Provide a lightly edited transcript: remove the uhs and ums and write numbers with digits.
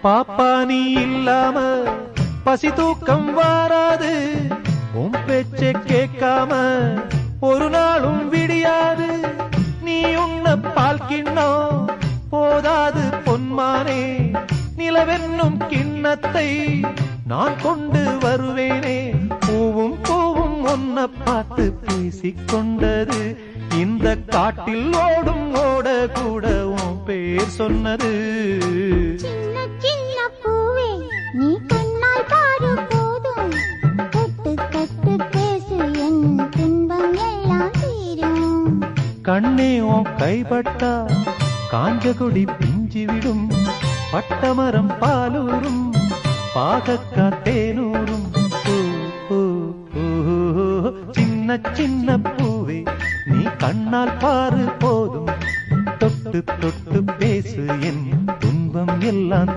பாப்பா நீ இல்லாம பசி தூக்கம் வாராது, உன் பேச்சை கேட்காம ஒரு நாளும் விடியாது. நீ உன்ன பால் கிண்ணம் போதாது பொன்மானே, நிலவென்னும் கிண்ணத்தை நான் கொண்டு வருவேனே. பூவும் பூவும் ஒன்ன பார்த்து பேசிக்கொண்டது, இந்த காட்டில் ஓடும் ஓட கூட உன் பேர் சொன்னது. சின்ன சின்ன பூவே நீ கண்ணால் பாரு போதும், கட்டு கட்டு பேசு என் துன்பம் எல்லாம் தீரும். கண்ணே உன் கைப்பட்டா காஞ்ச கொடி பிஞ்சிவிடும், பட்டமரம் பாலூரும் பாகக்கா தேனூரும். சின்ன சின்ன பூவே நீ கண்ணால் பாரு போதும், தொட்டு தொட்டு பேசு என் துன்பம் எல்லாம்